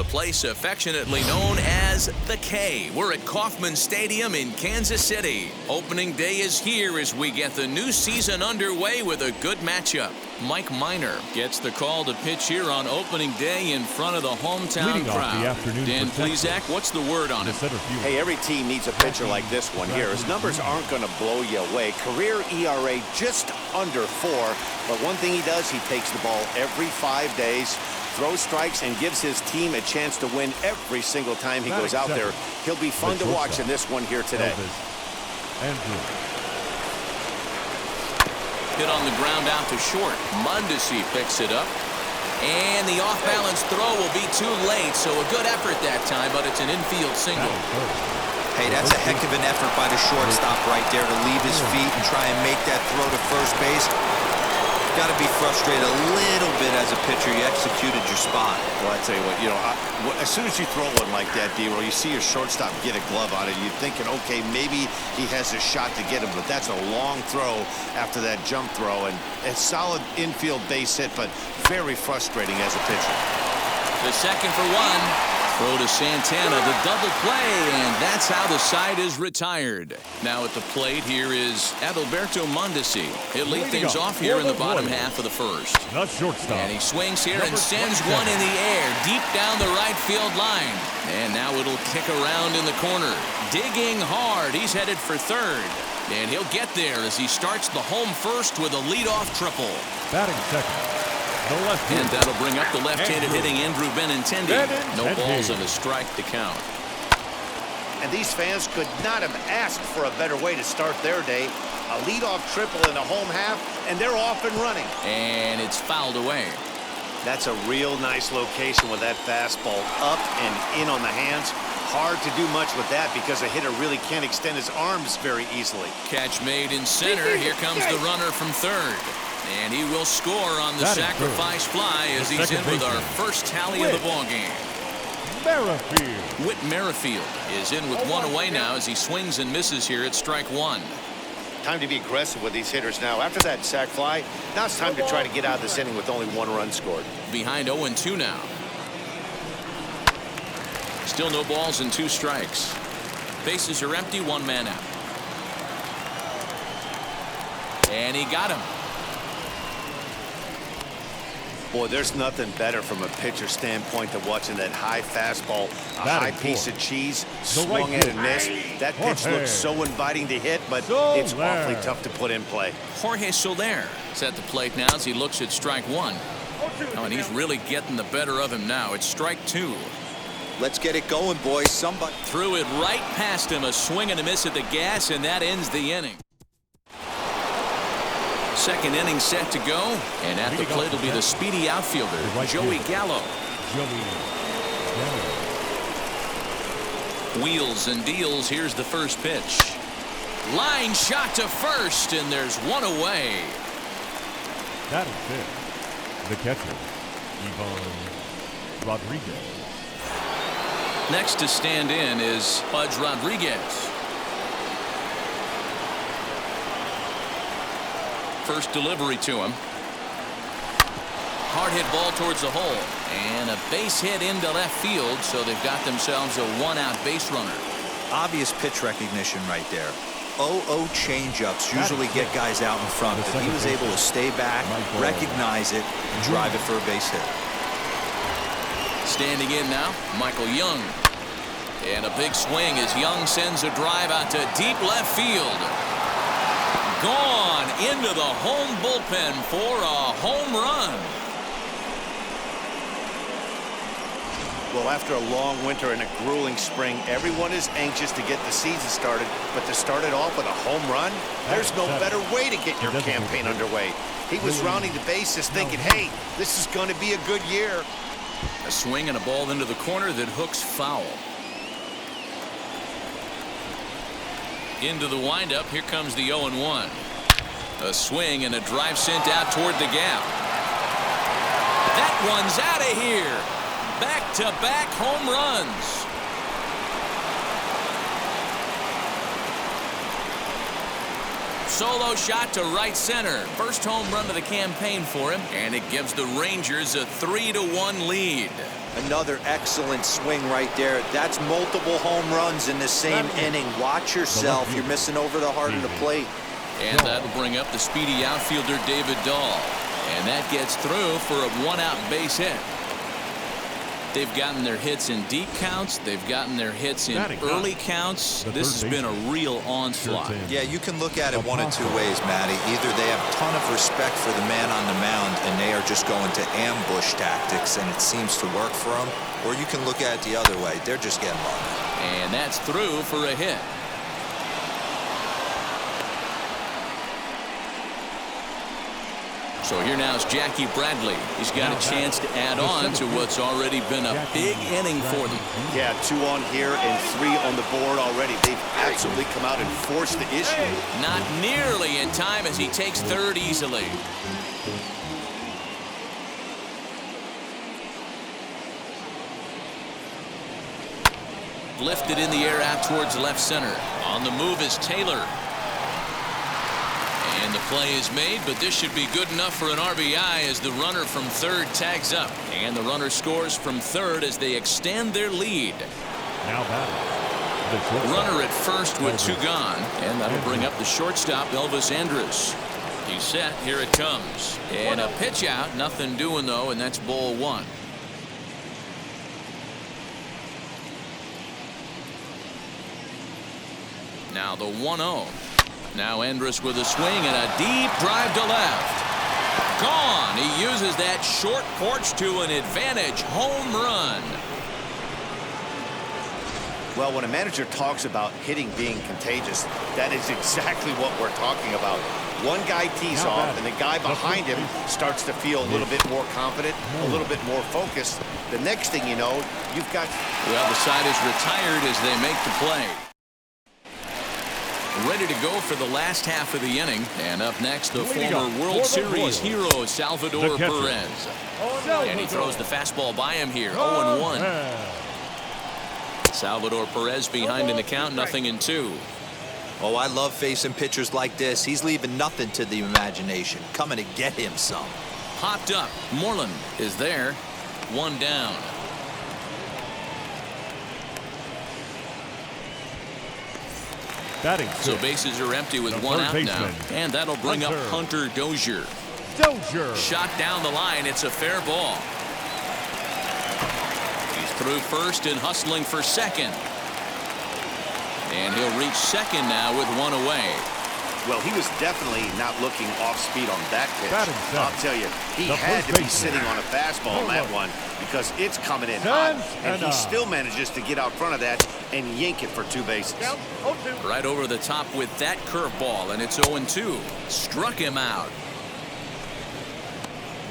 place affectionately known as the K. We're at Kauffman Stadium in Kansas City. Opening day is here as we get the new season underway with a good matchup. Mike Minor gets the call to pitch here on opening day in front of the hometown crowd. Dan Plesac, what's the word on it? Hey, every team needs a pitcher like this one here. His numbers aren't going to blow you away. Career ERA just under 4. But one thing he does, he takes the ball every 5 days, throws strikes, and gives his team a chance to win every single time he goes out there. He'll be fun to watch in this one here today. Hit on the ground out to short. Mondesi picks it up. And the off-balance throw will be too late, so a good effort that time, but it's an infield single. Hey, that's a heck of an effort by the shortstop right there to leave his feet and try and make that throw to first base. Got to be frustrated a little bit as a pitcher. You executed your spot. Well, I tell you what, as soon as you throw one like that, D-Roll, you see your shortstop get a glove on it. You're thinking, okay, maybe he has a shot to get him, but that's a long throw after that jump throw, and a solid infield base hit, but very frustrating as a pitcher. The second for one. Throw to Santana, the double play, and that's how the side is retired. Now at the plate here is Adalberto Mondesi. He'll lead things off here in the bottom half of the first. And he swings here and sends one in the air deep down the right field line. And now it'll kick around in the corner. Digging hard, he's headed for third. And he'll get there as he starts the home first with a leadoff triple. Batting second. And that'll bring up the left-handed hitting Andrew Benintendi. No balls and a strike to count. And these fans could not have asked for a better way to start their day. A leadoff triple in the home half, and they're off and running. And it's fouled away. That's a real nice location with that fastball up and in on the hands. Hard to do much with that because a hitter really can't extend his arms very easily. Catch made in center. Here comes the runner from third. And he will score on the sacrifice fly as he's in with our first tally of the ballgame. Whit Merrifield is in with one away now as he swings and misses here at strike one. Time to be aggressive with these hitters now. After that sac fly, now it's time to try to get out of this inning with only 1 run scored. Behind 0-2 now. Still no balls and 2 strikes. Bases are empty, 1 man out. And he got him. Boy, there's nothing better from a pitcher standpoint than watching that high fastball, a high piece of cheese, swung at and missed. That pitch looks so inviting to hit, but it's awfully tough to put in play. Jorge Soler is at the plate now as he looks at strike one. Oh, and he's really getting the better of him now. It's strike 2. Let's get it going, boys. Somebody threw it right past him. A swing and a miss at the gas, and that ends the inning. Second inning set to go, and at the plate will be the speedy outfielder, Joey Gallo. Wheels and deals. Here's the first pitch. Line shot to first, and there's one away. That is it. The catcher, Ivan Rodriguez. Next to stand in is Pudge Rodriguez. First delivery to him. Hard hit ball towards the hole. And a base hit into left field, so they've got themselves a 1-out base runner. Obvious pitch recognition right there. 0-0 changeups usually get guys out in front, but he was able to stay back, recognize it, and drive it for a base hit. Standing in now, Michael Young. And a big swing as Young sends a drive out to deep left field. Gone into the home bullpen for a home run. Well, after a long winter and a grueling spring, everyone is anxious to get the season started, but to start it off with a home run, there's no better way to get your campaign underway. He was rounding the bases thinking, hey, this is going to be a good year. A swing and a ball into the corner that hooks foul. Into the windup, here comes the 0-1. A swing and a drive sent out toward the gap. That one's out of here. Back-to-back home runs. solo shot to right center. First home run of the campaign for him, and it gives the Rangers a 3-1 lead. Another excellent swing right there. That's multiple home runs in the same inning. Watch yourself. You're missing over the heart of the plate. And that'll bring up the speedy outfielder David Dahl. And that gets through for a one-out base hit. They've gotten their hits in deep counts. They've gotten their hits in early counts. This has been a real onslaught. Yeah, you can look at it one of two ways, Matty. Either they have a ton of respect for the man on the mound and they are just going to ambush tactics and it seems to work for them, or you can look at it the other way. They're just getting lucky. And that's through for a hit. So here now is Jackie Bradley. He's got a chance to add on to what's already been a big inning for them. Yeah, 2 on here and 3 on the board already. They've absolutely come out and forced the issue. Not nearly in time as he takes third easily. Lifted in the air out towards left center. On the move is Taylor. And the play is made, but this should be good enough for an RBI as the runner from third tags up. And the runner scores from third as they extend their lead. Now batting. Runner at first with 2 gone, and that'll bring up the shortstop, Elvis Andrus. He's set. Here it comes. And a pitch out. Nothing doing, though, and that's ball 1. Now the 1-0. Now Andrus with a swing and a deep drive to left. Gone. He uses that short porch to an advantage home run. Well, when a manager talks about hitting being contagious, that is exactly what we're talking about. One guy tees off, and the guy behind him starts to feel a little bit more confident, a little bit more focused. The next thing you know, you've got... Well, the side is retired as they make the play. Ready to go for the last half of the inning. And up next, the former World Series hero, Salvador Perez. And he throws the fastball by him here, 0-1. Salvador Perez behind in the count, 0-2. Oh, I love facing pitchers like this. He's leaving nothing to the imagination. Coming to get him some. Popped up. Moreland is there. 1 down. So bases are empty with 1 out now. And that'll bring up Hunter Dozier. Shot down the line. It's a fair ball. He's through first and hustling for second. And he'll reach second now with 1 away. Well, he was definitely not looking off speed on that pitch. I'll tell you, he had to be sitting on a fastball on that one because it's coming in hot. And he still manages to get out front of that and yank it for 2 bases. Right over the top with that curveball, and it's 0-2. Struck him out.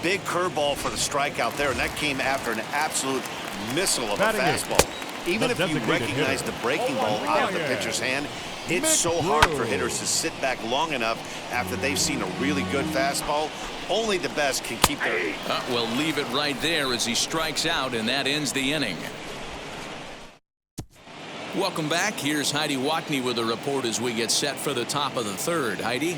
Big curveball for the strikeout there, and that came after an absolute missile of a fastball. Even if you recognize the breaking ball out of the pitcher's hand, it's so hard for hitters to sit back long enough after they've seen a really good fastball. Only the best can keep their... Well, leave it right there as he strikes out, and that ends the inning. Welcome back. Here's Heidi Watney with a report as we get set for the top of the third. Heidi?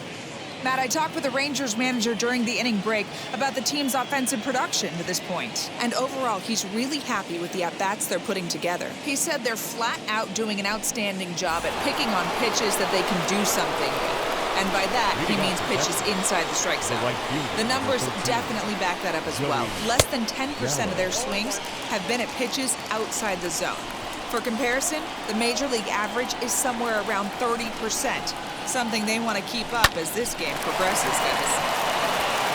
Matt, I talked with the Rangers manager during the inning break about the team's offensive production to this point. And overall, he's really happy with the at-bats they're putting together. He said they're flat out doing an outstanding job at picking on pitches that they can do something with. And by that, he means pitches inside the strike zone. The numbers definitely back that up as well. Less than 10% of their swings have been at pitches outside the zone. For comparison, the Major League average is somewhere around 30%. Something they want to keep up as this game progresses, guys.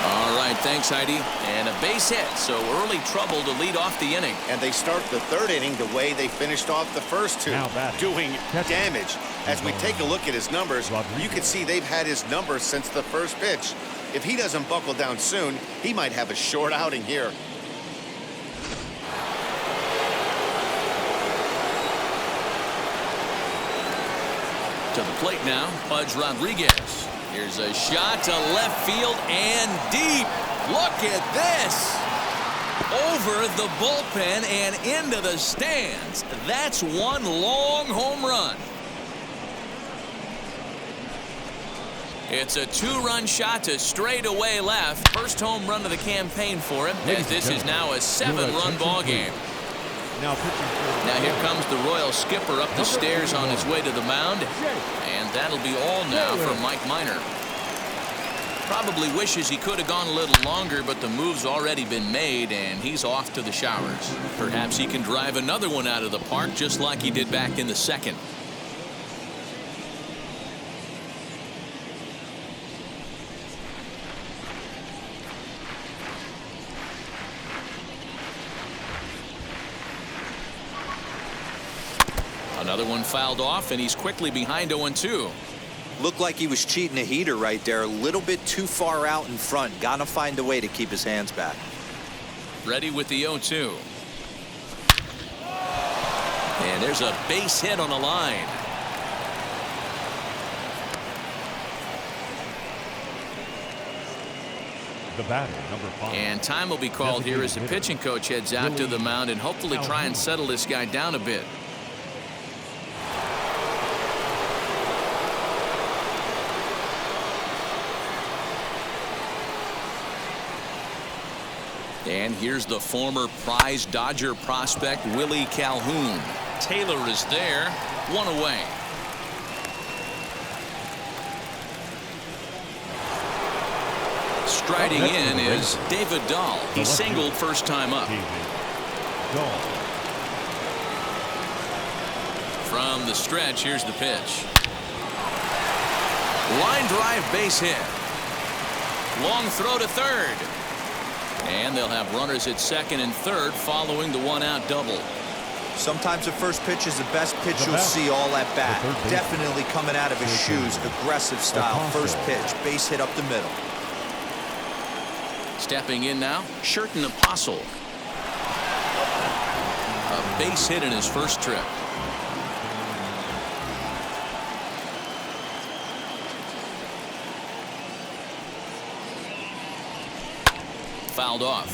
All right, thanks, Heidi. And a base hit, so early trouble to lead off the inning. And they start the third inning the way they finished off the first 2, doing damage. As we take a look at his numbers, you can see they've had his numbers since the first pitch. If he doesn't buckle down soon, he might have a short outing here. To the plate now, Pudge Rodriguez. Here's a shot to left field and deep. Look at this. Over the bullpen and into the stands. That's one long home run. It's a two-run shot to straightaway left. First home run of the campaign for him, as this is now a 7-run ball game. Now here comes the Royal skipper up the stairs on his way to the mound, and that'll be all now for Mike Minor. Probably wishes he could have gone a little longer, but the move's already been made, and he's off to the showers. Perhaps he can drive another one out of the park just like he did back in the second. Another one fouled off, and he's quickly behind 0-2. Looked like he was cheating a heater right there. A little bit too far out in front. Gotta find a way to keep his hands back. Ready with the 0-2. And there's a base hit on the line. the batter, number 5. And time will be called here as the pitching coach heads out to the mound and hopefully try and settle this guy down a bit. And here's the former prize Dodger prospect Willie Calhoun. Taylor is there, one away. Striding in is David Dahl. He singled first time up. From the stretch, here's the pitch. Line drive base hit. Long throw to third. And they'll have runners at second and third following the one-out double. Sometimes the first pitch is the best pitch you'll see all at bat. Definitely coming out of his shoes. Aggressive style. First pitch. Base hit up the middle. Stepping in now, Sherton Apostle. A base hit in his first trip. Fouled off.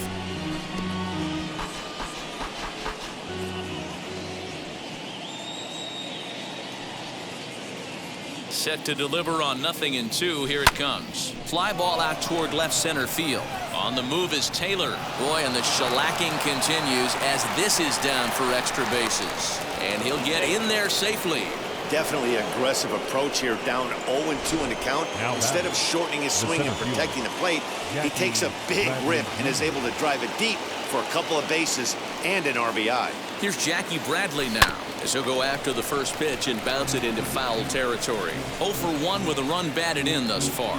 Set to deliver on 0-2. Here it comes. Fly ball out toward left center field. On the move is Taylor. Boy, and the shellacking continues as this is down for extra bases. And he'll get in there safely. Definitely aggressive approach here, down 0-2 in the count. Instead of shortening his swing and protecting the plate, he takes a big rip and is able to drive it deep for a couple of bases and an RBI. Here's Jackie Bradley now, as he'll go after the first pitch and bounce it into foul territory. 0 for 1 with a run batted in thus far.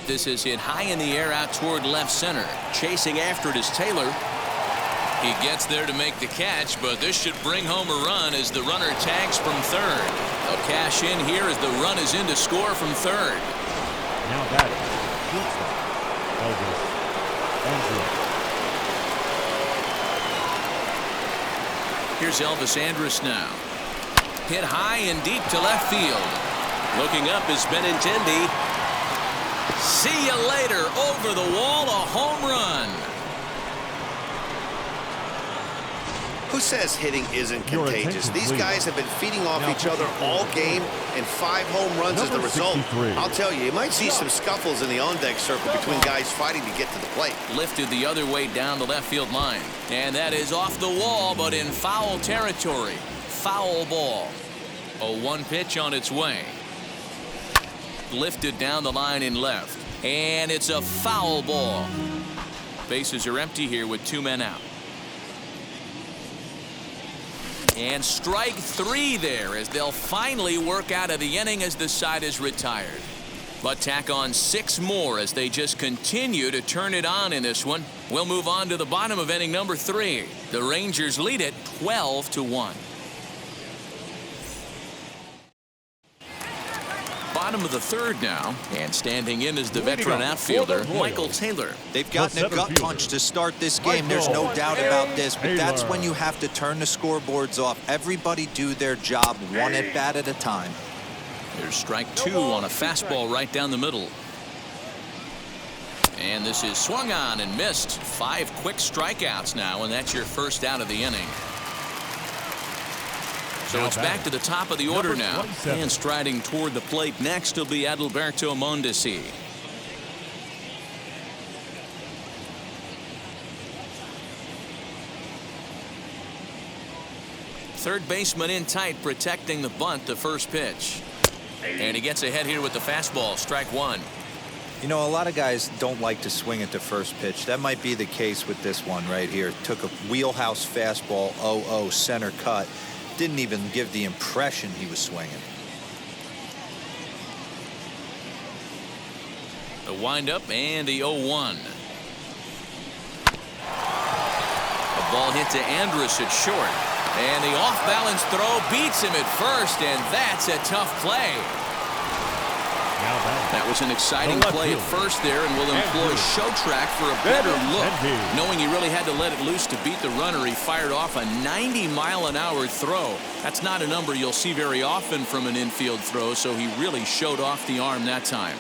This is hit high in the air out toward left center. Chasing after it is Taylor. He gets there to make the catch, but this should bring home a run as the runner tags from third. They'll cash in here as the run is in to score from third. Now batting, Elvis Andrus. Here's Elvis Andrus now. Hit high and deep to left field. Looking up is Benintendi. See you later. Over the wall, a home run. Who says hitting isn't contagious? These guys have been feeding off each other all game, and 5 home runs is the result. I'll tell you, you might see some scuffles in the on-deck circle between guys fighting to get to the plate. Lifted the other way down the left field line. And that is off the wall, but in foul territory. Foul ball. A 1 pitch on its way. Lifted down the line in left. And it's a foul ball. Bases are empty here with 2 men out. And strike 3 there as they'll finally work out of the inning as the side is retired. But tack on 6 more as they just continue to turn it on in this one. We'll move on to the bottom of inning number 3. The Rangers lead it 12-1. Bottom of the 3rd now, and standing in is the veteran outfielder Michael Taylor. They've gotten a gut punch to start this game. There's no doubt about this, but that's when you have to turn the scoreboards off. Everybody do their job 1 at bat at a time. There's strike 2 on a fastball right down the middle. And this is swung on and missed. 5 quick strikeouts now, and that's your first out of the inning. So it's back to the top of the order now. And striding toward the plate next will be Adalberto Mondesi. Third baseman in tight, protecting the bunt, the first pitch. And he gets ahead here with the fastball, strike 1. You know, a lot of guys don't like to swing at the first pitch. That might be the case with this one right here. Took a wheelhouse fastball, 0-0 center cut. Didn't even give the impression he was swinging. The windup and the 0-1. A ball hit to Andrus at short. And the off-balance throw beats him at first, and that's a tough play. That was an exciting play at first there, and will employ show track for a better look. Knowing he really had to let it loose to beat the runner, he fired off a 90-mile-an-hour throw. That's not a number you'll see very often from an infield throw, so he really showed off the arm that time.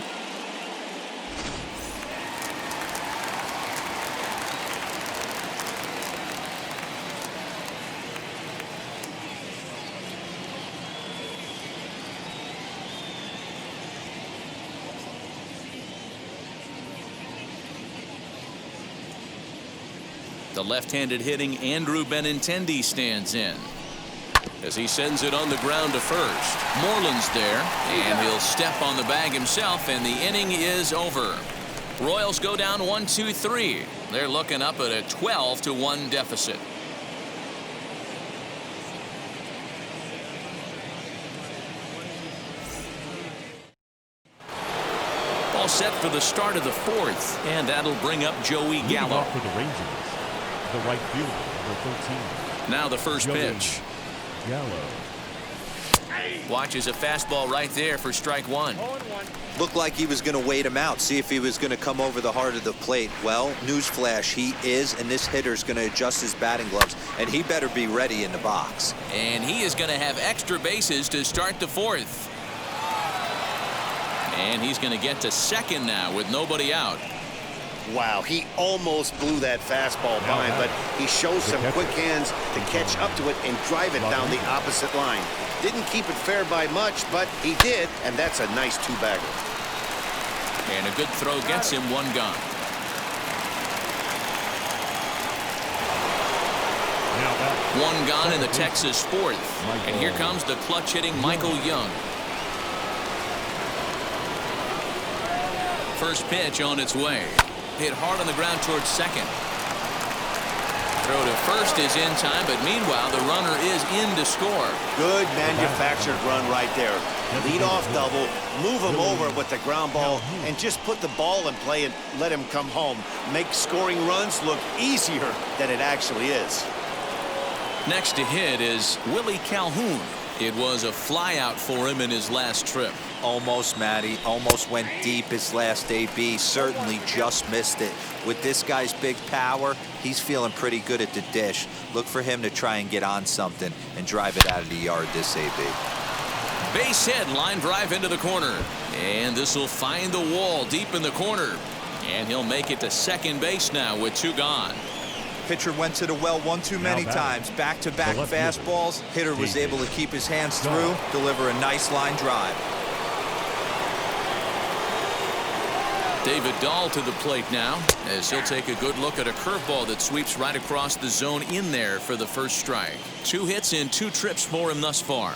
The left-handed hitting Andrew Benintendi stands in as he sends it on the ground to first. Moreland's there, and he'll step on the bag himself, and the inning is over. Royals go down 1-2-3. They're looking up at a 12-1 deficit. All set for the start of the 4th, and that'll bring up Joey Gallo. For the Rangers, the right fielder, number 13. Now the first pitch. Gallo. Watches a fastball right there for strike 1. Looked like he was going to wait him out, see if he was going to come over the heart of the plate. Well, newsflash, he is, and this hitter's going to adjust his batting gloves, and he better be ready in the box. And he is going to have extra bases to start the 4th. And he's going to get to second now with nobody out. Wow, he almost blew that fastball by him, but he shows some quick hands to catch up to it and drive it down the opposite line. Didn't keep it fair by much, but he did, and that's a nice 2-bagger. And a good throw gets him 1 gone. One gone in the Texas 4th. And here comes the clutch hitting Michael Young. First pitch on its way. Hit hard on the ground towards second. Throw to first is in time, but meanwhile the runner is in to score. Good manufactured run right there. Lead-off double, move him over with the ground ball, and just put the ball in play and let him come home. Make scoring runs look easier than it actually is. Next to hit is Willie Calhoun. It was a flyout for him in his last trip. Almost, Matty. Almost went deep his last AB. Certainly just missed it. With this guy's big power, he's feeling pretty good at the dish. Look for him to try and get on something and drive it out of the yard this AB. Base hit, line drive into the corner. And this will find the wall deep in the corner. And he'll make it to second base now with 2 gone. Pitcher went to the well one too many times. Back-to-back fastballs. Hitter was able to keep his hands through, deliver a nice line drive. David Dahl to the plate now as he'll take a good look at a curveball that sweeps right across the zone in there for the first strike. 2 hits in 2 trips for him thus far.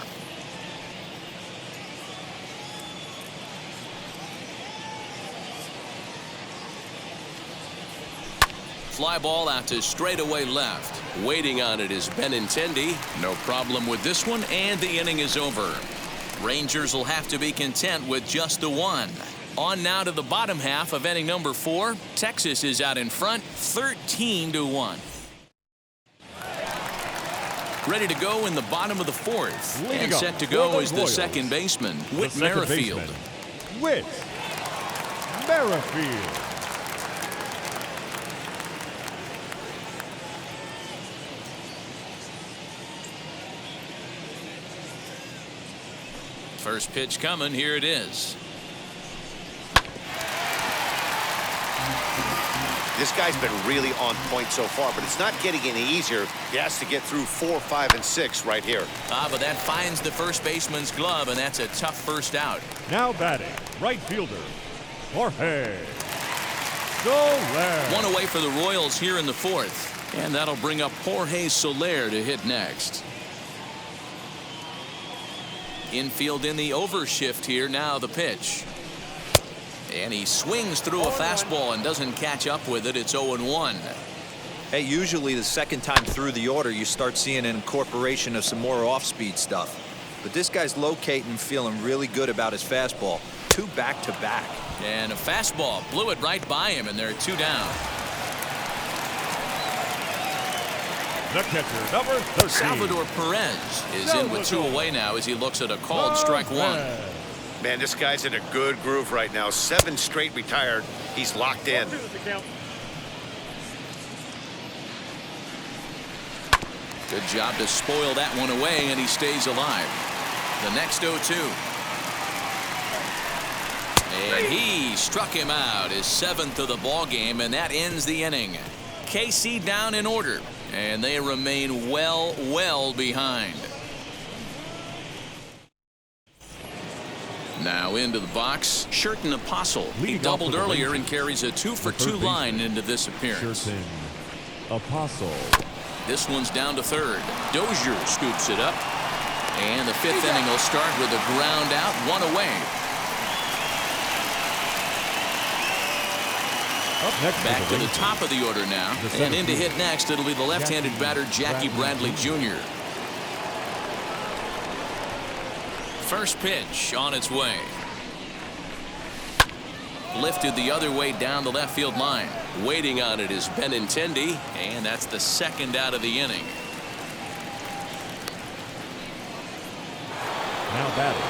Fly ball out to straightaway left. Waiting on it is Benintendi. No problem with this one, and the inning is over. Rangers will have to be content with just the 1. On now to the bottom half of inning number 4. Texas is out in front, 13-1. Ready to go in the bottom of the 4th. And set to go is the second baseman, Whit Merrifield. Whit Merrifield. First pitch coming. Here it is. This guy's been really on point so far, but it's not getting any easier. He has to get through 4, 5, and 6 right here. But that finds the first baseman's glove, and that's a tough first out. Now batting, right fielder, Jorge Soler. One away for the Royals here in the fourth. And that'll bring up Jorge Soler to hit next. Infield in the overshift here. Now the pitch. And he swings through a fastball and doesn't catch up with it. It's 0-1. Hey, usually the second time through the order, you start seeing an incorporation of some more off-speed stuff. But this guy's locating, feeling really good about his fastball. 2 back-to-back. And a fastball blew it right by him, and there are 2 down. The catcher, number 13. Salvador Perez is in with 2 away now as he looks at a called strike 1. Man, this guy's in a good groove right now. 7 straight retired. He's locked in. Good job to spoil that one away, and he stays alive. The next 0-2. And he struck him out, his 7th of the ball game, and that ends the inning. KC down in order, and they remain well behind. Now into the box, Sherton Apostle. He doubled earlier and carries a 2-for-2 line into this appearance. Sherton Apostle. This one's down to third. Dozier scoops it up. And the 5th inning will start with a ground out, 1 away. Back to the top of the order now. And in to hit next, it'll be the left-handed batter, Jackie Bradley Jr. First pitch on its way. Lifted the other way down the left field line. Waiting on it is Benintendi, and that's the 2nd out of the inning. Now batting.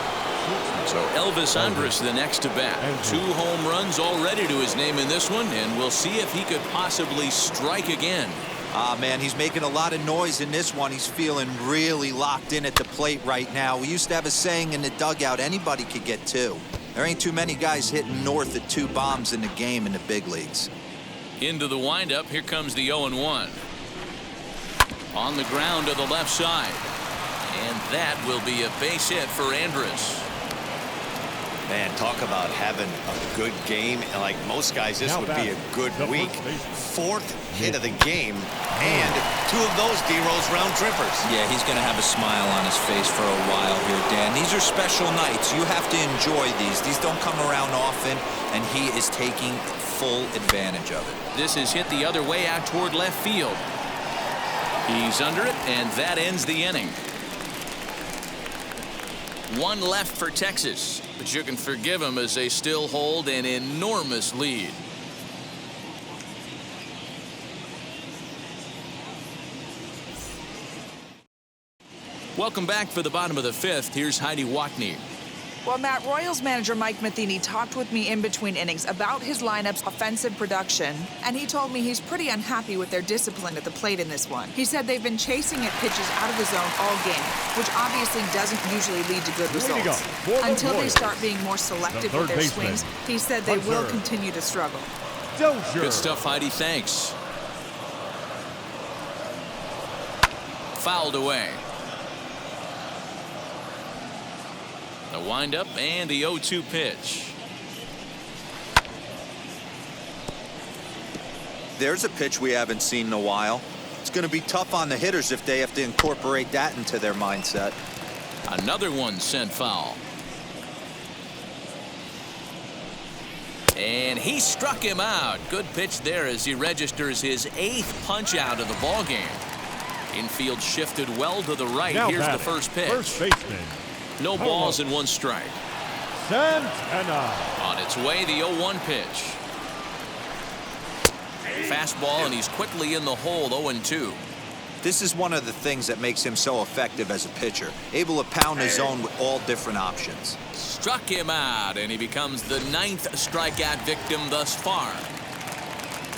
So Elvis Andrus the next to bat. 2 home runs already to his name in this one, and we'll see if he could possibly strike again. Man, he's making a lot of noise in this one. He's feeling really locked in at the plate right now. We used to have a saying in the dugout, anybody could get 2. There ain't too many guys hitting north of 2 bombs in the game in the big leagues. Into the windup, here comes the 0-1. On the ground to the left side. And that will be a base hit for Andrus. Man, talk about having a good game. And like most guys, this would be a good week. 4th hit of the game, and 2 of those D-Rose round trippers. Yeah, he's going to have a smile on his face for a while here, Dan. These are special nights. You have to enjoy these. These don't come around often, and he is taking full advantage of it. This is hit the other way out toward left field. He's under it, and that ends the inning. 1 left for Texas, but you can forgive them as they still hold an enormous lead. Welcome back for the bottom of the 5th. Here's Heidi Watney. Well, Matt, Royals manager Mike Matheny talked with me in between innings about his lineup's offensive production, and he told me he's pretty unhappy with their discipline at the plate in this one. He said they've been chasing at pitches out of the zone all game, which obviously doesn't usually lead to good results. Until they start being more selective with their swings, he said they will continue to struggle. Good stuff, Heidi. Thanks. Fouled away. The windup and the 0-2 pitch. There's a pitch we haven't seen in a while. It's going to be tough on the hitters if they have to incorporate that into their mindset. Another one sent foul. And he struck him out. Good pitch there as he registers his 8th punch out of the ball game. Infield shifted well to the right. Now here's the first pitch. First baseman. No balls and 1 strike. Santana. On its way, the 0-1 pitch. Fastball, and he's quickly in the hole, 0-2. This is one of the things that makes him so effective as a pitcher, able to pound his zone with all different options. Struck him out, and he becomes the 9th strikeout victim thus far.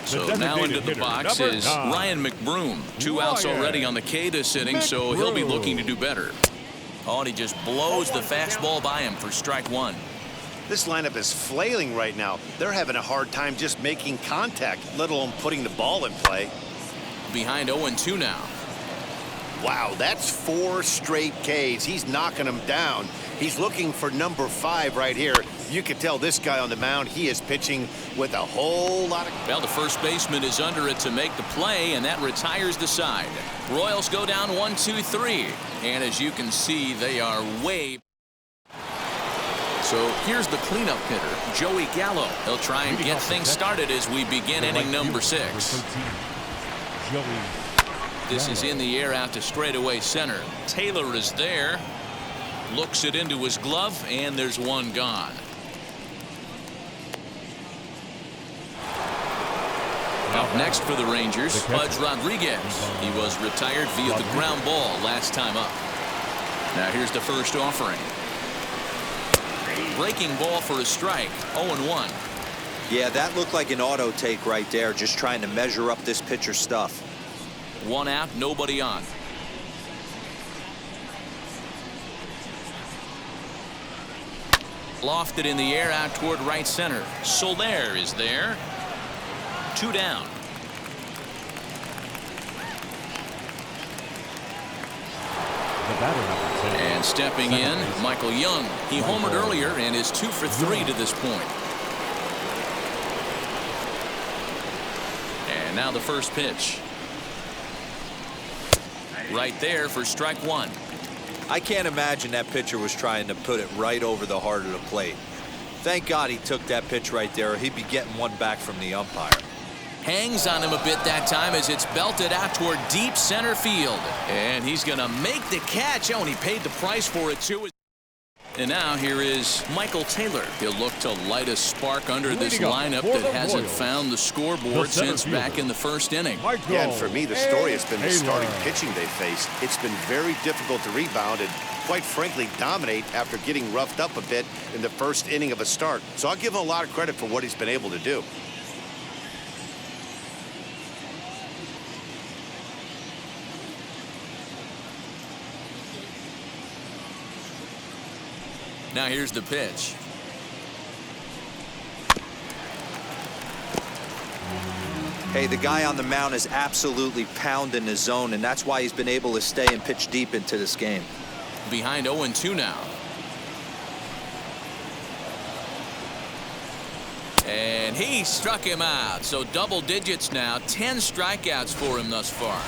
So now into the box is Ryan McBroom. 2 outs already on the K this inning, so he'll be looking to do better. Oh, and he just blows the fastball by him for strike 1. This lineup is flailing right now. They're having a hard time just making contact, let alone putting the ball in play. Behind 0-2 now. Wow, that's 4 straight Ks. He's knocking them down. He's looking for number 5 right here. You can tell this guy on the mound, he is pitching with a whole lot of... Well, the first baseman is under it to make the play, and that retires the side. Royals go down 1-2-3. And as you can see, they are way... So here's the cleanup hitter, Joey Gallo. He'll try and get things started as we begin inning number 6. This is in the air out to straightaway center. Taylor is there. Looks it into his glove, and there's one gone. Up next for the Rangers, Pudge Rodriguez. He was retired via the ground ball last time up. Now here's the first offering. Breaking ball for a strike, 0-1. Yeah, that looked like an auto take right there, just trying to measure up this pitcher's stuff. 1 out, nobody on. Lofted in the air out toward right center. Soler is there. 2 down. And stepping in, Michael Young. He homered earlier and is 2 for 3 to this point. And now the first pitch. Right there for strike 1. I can't imagine that pitcher was trying to put it right over the heart of the plate. Thank God he took that pitch right there, or he'd be getting one back from the umpire. Hangs on him a bit that time as it's belted out toward deep center field. And he's going to make the catch. Oh, and he paid the price for it, too. And now here is Michael Taylor. He'll look to light a spark under this lineup that hasn't found the scoreboard since back in the first inning. Yeah, and for me, the story has been the starting pitching they faced. It's been very difficult to rebound and, quite frankly, dominate after getting roughed up a bit in the first inning of a start. So I'll give him a lot of credit for what he's been able to do. Now here's the pitch. Hey, the guy on the mound is absolutely pounding the zone, and that's why he's been able to stay and pitch deep into this game. Behind 0-2 now. And he struck him out. So double digits now. 10 strikeouts for him thus far.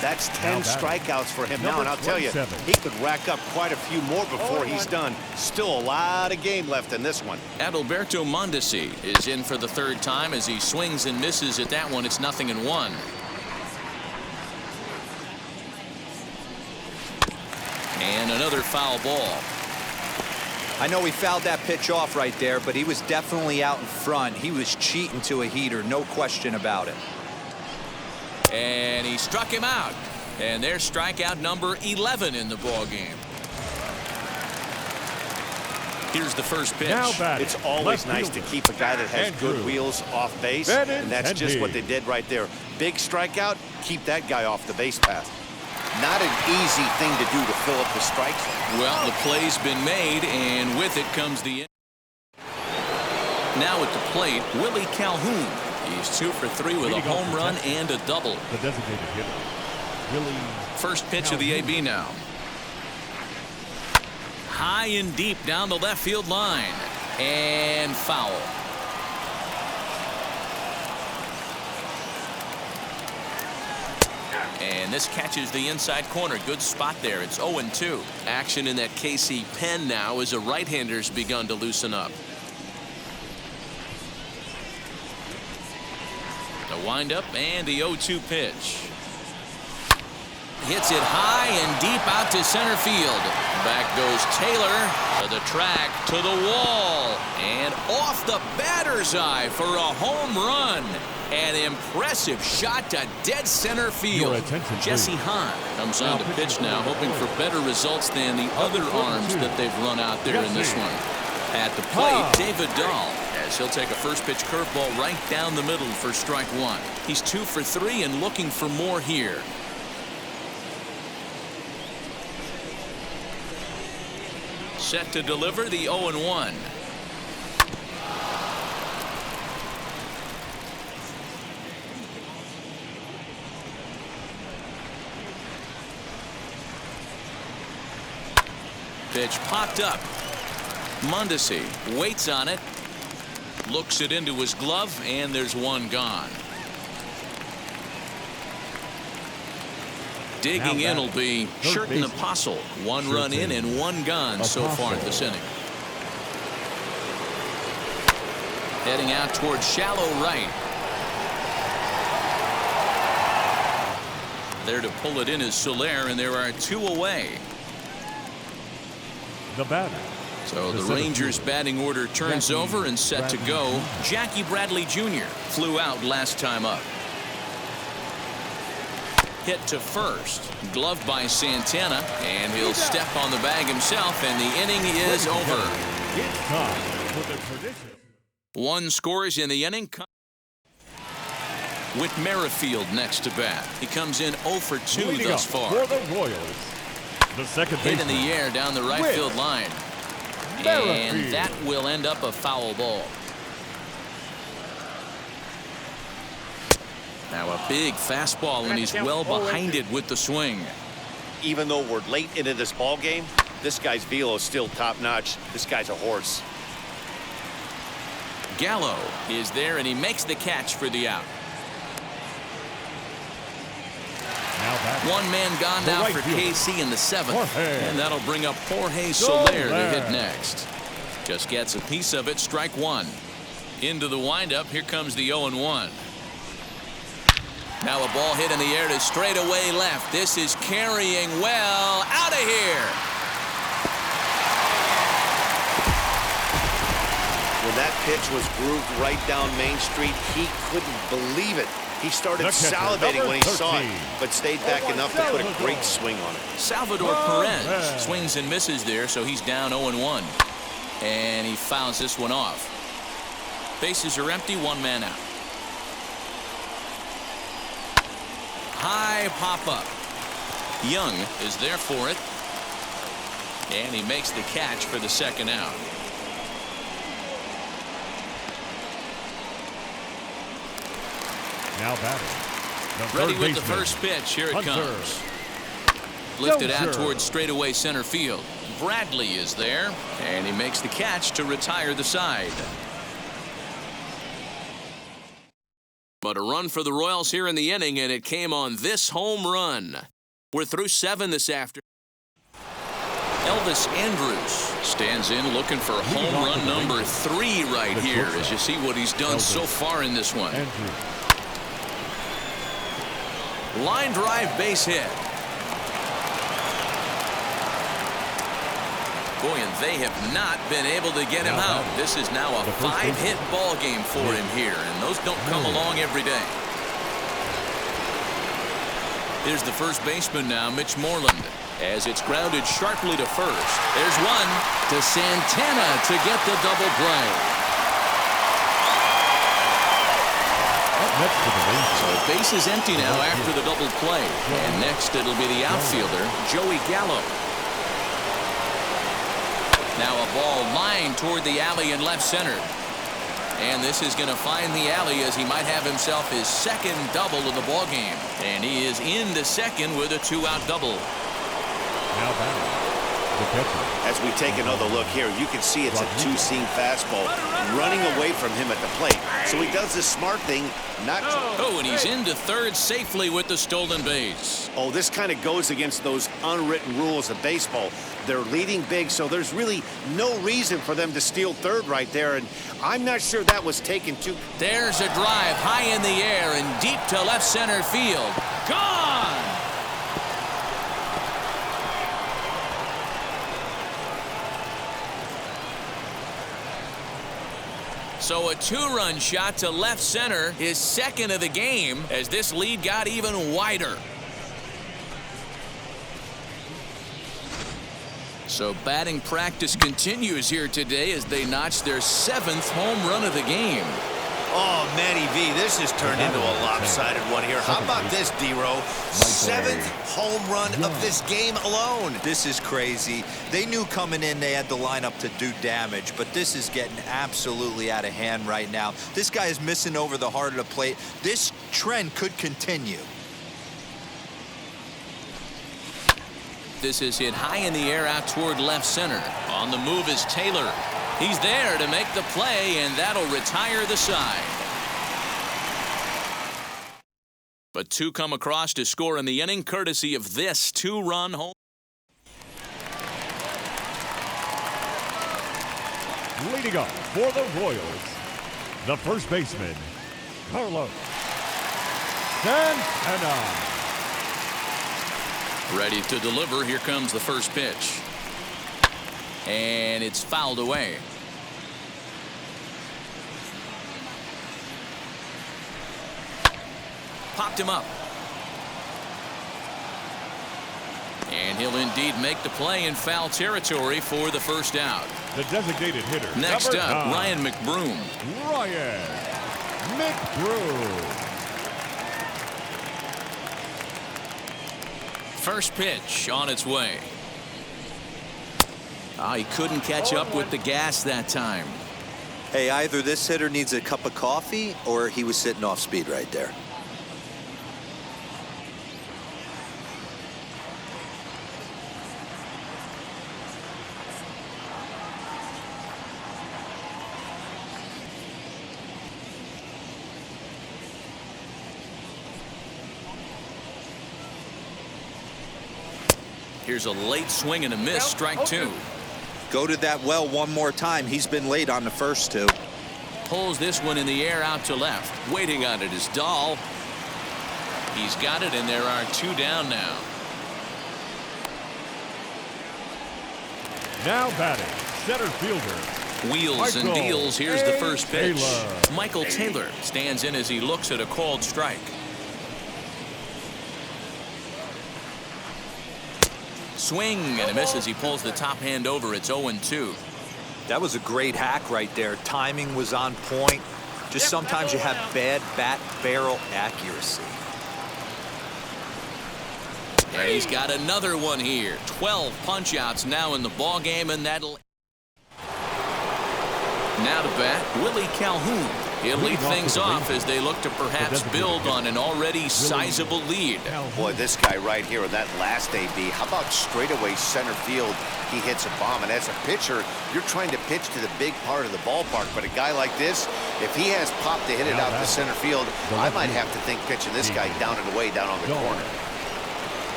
That's 10 strikeouts for him now, and I'll tell you, he could rack up quite a few more before he's done. Still a lot of game left in this one. Adalberto Mondesi is in for the 3rd time as he swings and misses at that one. It's 0-1. And another foul ball. I know he fouled that pitch off right there, but he was definitely out in front. He was cheating to a heater, no question about it. And he struck him out. And there's strikeout number 11 in the ball game. Here's the first pitch. It's always nice to keep a guy that has good wheels off base, and that's just what they did right there. Big strikeout, keep that guy off the base path. Not an easy thing to do to fill up the strike zone. Well, the play's been made, and with it comes the... Now at the plate, Willie Calhoun. He's 2 for 3 with a home run and a double. The designated hitter, Willie. First pitch of the AB now. High and deep down the left field line. And foul. And this catches the inside corner. Good spot there. It's 0-2. Action in that KC pen now as a right-hander's begun to loosen up. The windup and the 0-2 pitch. Hits it high and deep out to center field. Back goes Taylor to the track, to the wall, and off the batter's eye for a home run. An impressive shot to dead center field. Jesse Hahn comes on to pitch now, hoping for better results than the other arms that they've run out there in this one. At the plate, David Dahl, as he'll take a first pitch curveball right down the middle for strike 1. He's 2 for 3 and looking for more here. set to deliver the 0-1. Pitch popped up. Mondesi waits on it, looks it into his glove, and there's one gone. Digging in will be Sherton Apostle. One run in and one gone so far in this inning. Heading out towards shallow right. There to pull it in is Soler, and there are two away. The batter. So the Rangers batting order turns over and set to go. Jackie Bradley Jr. flew out last time up. Hit to first. Gloved by Santana, and he'll step on the bag himself, and the inning is over. It's time for the tradition. One scores in the inning. With Merrifield next to bat. He comes in 0 for 2 thus far. For the Royals, the second Hit in the air down the right field line. And that will end up a foul ball. Now a big fastball, and he's well behind it with the swing. Even though we're late into this ball game, this guy's velo is still top-notch. This guy's a horse. Gallo is there, and he makes the catch for the out. One man gone now for KC in the 7th. And that'll bring up Jorge Soler to hit next. Just gets a piece of it. Strike one. Into the windup. Here comes the 0-1. Now a ball hit in the air to straightaway left. This is carrying well. Out of here. When that pitch was grooved right down Main Street, he couldn't believe it. He started salivating when he saw it, but stayed back enough to put a great swing on it. Salvador Perez swings and misses there, so he's down 0-1. And he fouls this one off. Bases are empty, one man out. High pop-up. Young is there for it. And he makes the catch for the second out. Now batting. Ready with the first pitch. Here it comes. Lifted out towards straightaway center field. Bradley is there, and he makes the catch to retire the side. But a run for the Royals here in the inning, and it came on this home run. We're through 7 this afternoon. Elvis Andrus stands in looking for home run number 3 right here, as you see what he's done so far in this one. Line drive base hit. Boy, and they have not been able to get him out. This is now a 5-hit ball game for him here, and those don't come along every day. Here's the first baseman now, Mitch Moreland, as it's grounded sharply to first. There's one to Santana to get the double play. So base is empty now after the double play. And next it'll be the outfielder, Joey Gallo. Now a ball lined toward the alley in left center. And this is going to find the alley as he might have himself his second double of the ball game. And he is into second with a 2-out double. Now batting. As we take another look here, you can see it's a two-seam fastball running away from him at the plate. So he does the smart thing, not to... Oh, and he's into third safely with the stolen base. Oh, this kind of goes against those unwritten rules of baseball. They're leading big, so there's really no reason for them to steal third right there, and I'm not sure that was taken too... There's a drive high in the air and deep to left center field. Gone! So a 2-run shot to left center, his second of the game, as this lead got even wider. So batting practice continues here today as they notch their 7th home run of the game. Oh, Matty V, this has turned into a lopsided one here. How about this, D-Row? 7th home run of this game alone. This is crazy. They knew coming in they had the lineup to do damage, but this is getting absolutely out of hand right now. This guy is missing over the heart of the plate. This trend could continue. This is hit high in the air out toward left center. On the move is Taylor. He's there to make the play, and that'll retire the side. But two come across to score in the inning, courtesy of this two-run home. Leading up for the Royals, the first baseman, Carlos Santana. Ready to deliver. Here comes the first pitch. And it's fouled away. Popped him up. And he'll indeed make the play in foul territory for the first out. The designated hitter. Next number up, 9, Ryan McBroom. Ryan McBroom. First pitch on its way. He couldn't catch up with the gas that time. Hey, either this hitter needs a cup of coffee or he was sitting off speed right there. Here's a late swing and a miss, strike two. Go to that well one more time. He's been late on the first two. Pulls this one in the air out to left. Waiting on it is Dahl. He's got it, and there are two down now. Now batting, center fielder. Wheels and Michael deals. Here's the first pitch. Taylor. Michael Taylor stands in as he looks at a called strike. Swing and a miss as he pulls the top hand over. It's 0-2. That was a great hack right there. Timing was on point. Just sometimes you have bad bat barrel accuracy. And he's got another one here. 12 punch outs now in the ball game, and that'll. Now to bat, Willie Calhoun. He'll lead things off as they look to perhaps build on an already sizable lead. Boy, this guy right here in that last AB, how about straightaway center field? He hits a bomb, and as a pitcher, you're trying to pitch to the big part of the ballpark, but a guy like this, if he has pop to hit it out to center field, I might have to think pitching this guy down and away down on the corner.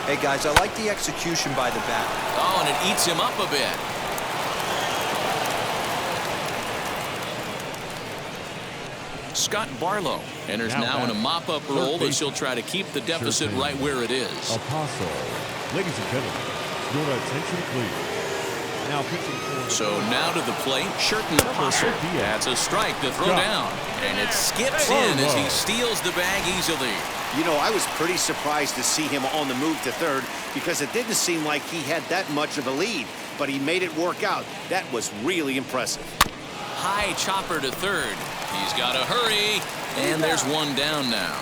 Hey, guys, I like the execution by the bat. Oh, and it eats him up a bit. Scott Barlow enters now in a mop-up role as he'll try to keep the deficit right where it is. Apostle. Ladies and gentlemen, your attention please. Now pitching for. So now to the plate, Sherten Apostle. That's a strike to throw down. And it skips in as he steals the bag easily. You know, I was pretty surprised to see him on the move to third because it didn't seem like he had that much of a lead, but he made it work out. That was really impressive. High chopper to third. He's got to hurry, and there's one down now.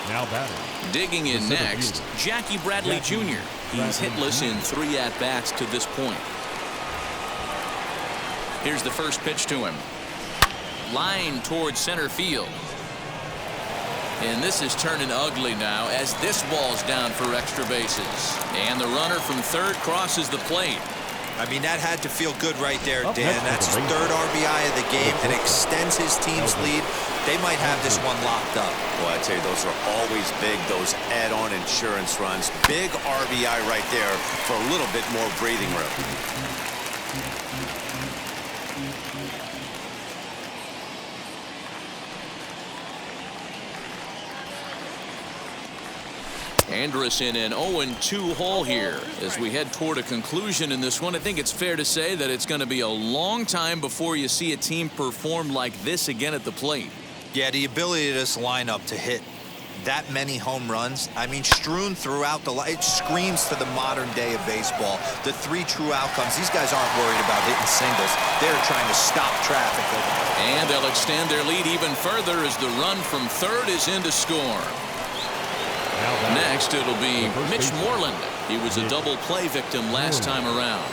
Now batting. Digging in next, Jackie Bradley Jr. He's hitless in 3 at-bats to this point. Here's the first pitch to him. Line towards center field. And this is turning ugly now as this ball's down for extra bases. And the runner from third crosses the plate. I mean, that had to feel good right there, Dan. That's his third RBI of the game and extends his team's lead. They might have this one locked up. Well, I tell you, those are always big, those add-on insurance runs. Big RBI right there for a little bit more breathing room. Andrus in an 0-2 hole here as we head toward a conclusion in this one. I think it's fair to say that it's going to be a long time before you see a team perform like this again at the plate. Yeah, the ability of this lineup to hit that many home runs, I mean, strewn throughout the line. It screams to the modern day of baseball. The 3 true outcomes. These guys aren't worried about hitting singles. They're trying to stop traffic over there. And they'll extend their lead even further as the run from third is in to score. Next, it'll be Mitch Moreland. He was a double play victim last time around.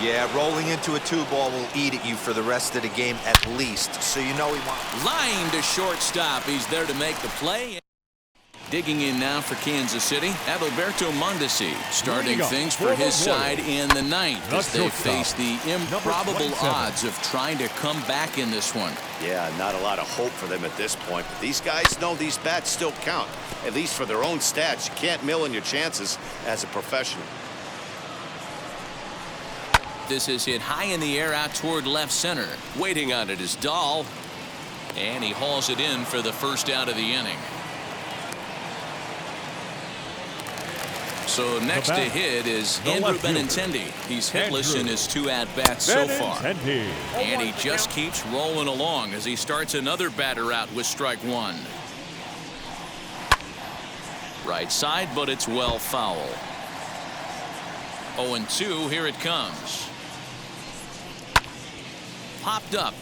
Yeah, rolling into a 2-ball will eat at you for the rest of the game at least. So you know he wants. Line to shortstop. He's there to make the play. Digging in now for Kansas City, Adalberto Mondesi starting things for his side in the ninth as they face the improbable odds of trying to come back in this one. Yeah, not a lot of hope for them at this point, but these guys know these bats still count, at least for their own stats. You can't mill in your chances as a professional. This is hit high in the air out toward left center. Waiting on it is Dahl, and he hauls it in for the first out of the inning. So next to hit is Andrew Benintendi. He's hitless in his 2 at-bats so far. And he just keeps rolling along as he starts another batter out with strike 1. Right side, but it's well foul. 0-2, here it comes. Popped up.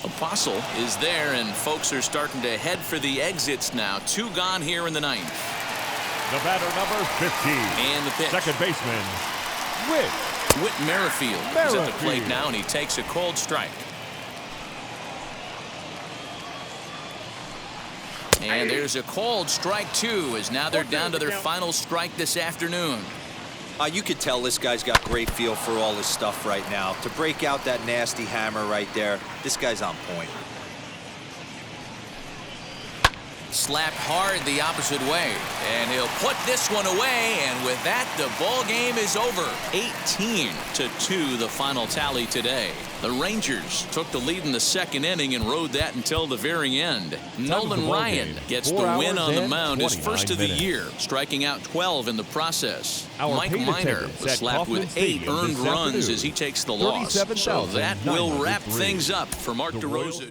Apostle is there, and folks are starting to head for the exits now. 2 gone here in the ninth. The batter, number 15. And the pitch. Second baseman, Whit Merrifield is at the plate now, and he takes a cold strike. And there's a called strike 2, as now they're down to their final strike this afternoon. You could tell this guy's got great feel for all this stuff right now. To break out that nasty hammer right there, this guy's on point. Slapped hard the opposite way, and he'll put this one away, and with that, the ball game is over. 18-2 the final tally today. The Rangers took the lead in the second inning and rode that until the very end. Nolan Ryan gets the win on the mound, his first of the year, striking out 12 in the process. Mike Minor was slapped with 8 earned runs as he takes the loss. So that will wrap things up for Mark DeRosa.